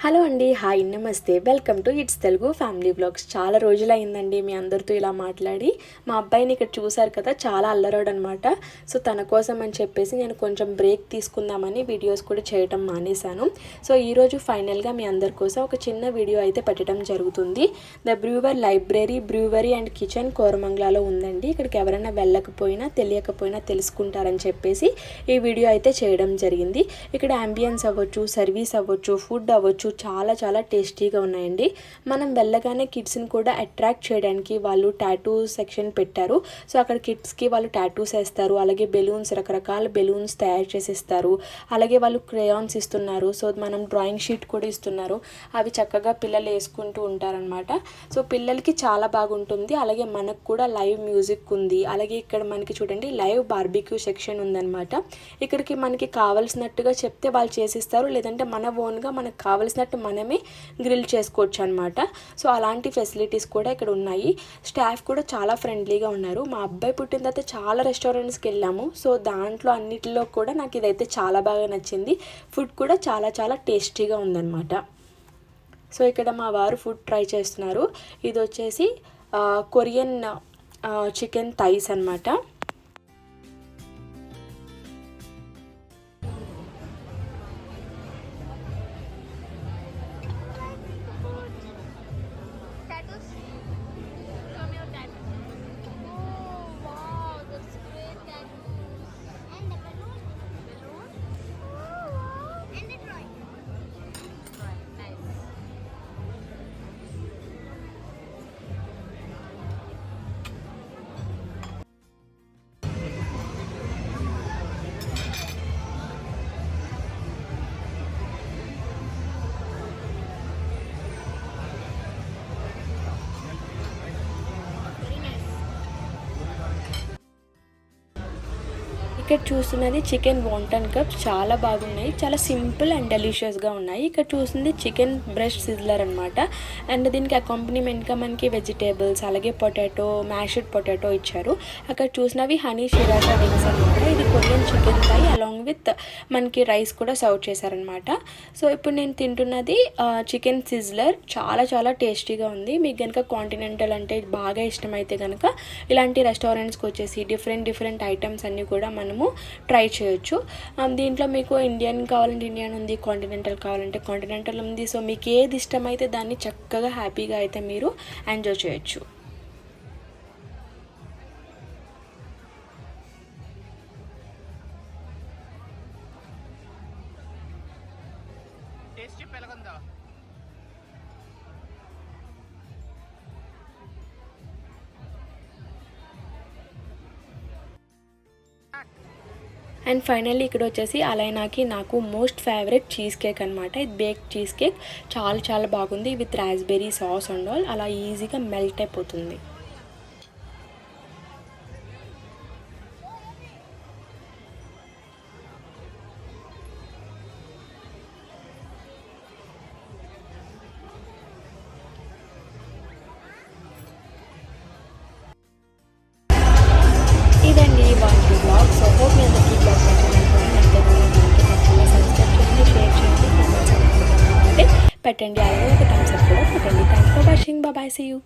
Hello అండి, hi, నమస్తే, welcome to it's Telugu family vlogs. చాలా రోజులైందండి మీ అందరితో ఇలా మాట్లాడి. మా అబ్బాయిని ఇక్కడ చూసారు కదా, చాలా అల్లరాడు అనమాట. సో తన కోసం అని చెప్పేసి నేను కొంచెం బ్రేక్ తీసుకుందామని వీడియోస్ కూడా చేయటం మానేశాను. సో ఈరోజు ఫైనల్గా మీ అందరి కోసం ఒక చిన్న వీడియో అయితే పెట్టడం జరుగుతుంది. The brewer library, brewery and kitchen కోరమంగళలో ఉందండి. ఇక్కడికి ఎవరైనా వెళ్ళకపోయినా తెలియకపోయినా తెలుసుకుంటారని చెప్పేసి ఈ వీడియో అయితే చేయడం జరిగింది. ఇక్కడ అంబియన్స్ అవ్వచ్చు, సర్వీస్ అవ్వచ్చు, ఫుడ్ అవ్వచ్చు, చాలా చాలా టేస్టీగా ఉన్నాయండి. మనం వెళ్ళగానే కిడ్స్ని కూడా అట్రాక్ట్ చేయడానికి వాళ్ళు టాటూ సెక్షన్ పెట్టారు. సో అక్కడ కిడ్స్కి వాళ్ళు టాటూస్ వేస్తారు, అలాగే బెలూన్స్, రకరకాల బెలూన్స్ తయారు చేసి ఇస్తారు. అలాగే వాళ్ళు క్రేయాన్స్ ఇస్తున్నారు. సో మనం డ్రాయింగ్ షీట్ కూడా ఇస్తున్నారు. అవి చక్కగా పిల్లలు వేసుకుంటూ ఉంటారనమాట. సో పిల్లలకి చాలా బాగుంటుంది. అలాగే మనకు కూడా లైవ్ మ్యూజిక్ ఉంది. అలాగే ఇక్కడ మనకి చూడండి లైవ్ బార్బిక్యూ సెక్షన్ ఉందన్నమాట. ఇక్కడికి మనకి కావాల్సినట్టుగా చెప్తే వాళ్ళు చేసిస్తారు, లేదంటే మన ఓన్గా మనకు కావాల్సినట్టు మనమే గ్రిల్ చేసుకోవచ్చు అనమాట. సో అలాంటి ఫెసిలిటీస్ కూడా ఇక్కడ ఉన్నాయి. స్టాఫ్ కూడా చాలా ఫ్రెండ్లీగా ఉన్నారు. మా అబ్బాయి పుట్టిన తర్వాత చాలా రెస్టారెంట్స్కి వెళ్ళాము. సో దాంట్లో అన్నిటిలో కూడా నాకు ఇదైతే చాలా బాగా నచ్చింది. ఫుడ్ కూడా చాలా చాలా టేస్టీగా ఉందన్నమాట. సో ఇక్కడ మా వారు ఫుడ్ ట్రై చేస్తున్నారు. ఇది వచ్చేసి కొరియన్ చికెన్ థైస్ అనమాట. ఇక్కడ చూస్తున్నది చికెన్ వాంటన్ కప్స్, చాలా బాగున్నాయి. చాలా సింపుల్ అండ్ డెలిషియస్గా ఉన్నాయి. ఇక్కడ చూస్తుంది చికెన్ బ్రెస్ట్ సిజ్లర్ అనమాట. అండ్ దీనికి అకాంపనీమెంట్గా మనకి వెజిటేబుల్స్, అలాగే పొటాటో, మ్యాష్డ్ పొటాటో ఇచ్చారు. అక్కడ చూసినవి హనీ షిరాటా వింగ్స్ అనమాట. ఇది Korean chicken thigh along with మనకి రైస్ కూడా సర్వ్ చేశారనమాట. సో ఇప్పుడు నేను తింటున్నది చికెన్ సిజ్లర్. చాలా చాలా టేస్టీగా ఉంది. మీకు కనుక కాంటినెంటల్ అంటే బాగా ఇష్టమైతే కనుక ఇలాంటి రెస్టారెంట్స్కి వచ్చేసి డిఫరెంట్ ఐటమ్స్ అన్నీ కూడా మనం ట్రై చేయొచ్చు. దీంట్లో మీకు ఇండియన్ కావాలంటే ఇండియన్ ఉంది, కాంటినెంటల్ కావాలంటే కాంటినెంటల్ ఉంది. సో మీకు ఏది ఇష్టమైతే దాన్ని చక్కగా హ్యాపీగా అయితే మీరు ఎంజాయ్ చేయొచ్చు. అండ్ ఫైనల్లీ ఇక్కడ వచ్చేసి అలైనాకి నాకు మోస్ట్ ఫేవరెట్ చీజ్ కేక్ అనమాట. ఇది బేక్ చీజ్ కేక్ చాలా చాలా బాగుంది. With raspberry sauce and all అలా ఈజీగా మెల్ట్ అయిపోతుంది. ఇదండి వాళ్ళ బ్లాగ్. సో హోప్ మీ అందరికీ బ్లాగ్ సబ్స్క్రైబ్ చేయండి, షేర్ చేయండి, కామెంట్స్ పెట్టండి. అలాగే ఒక థమ్స్ అప్ కూడా పెట్టండి. Thanks for watching. Bye, see you.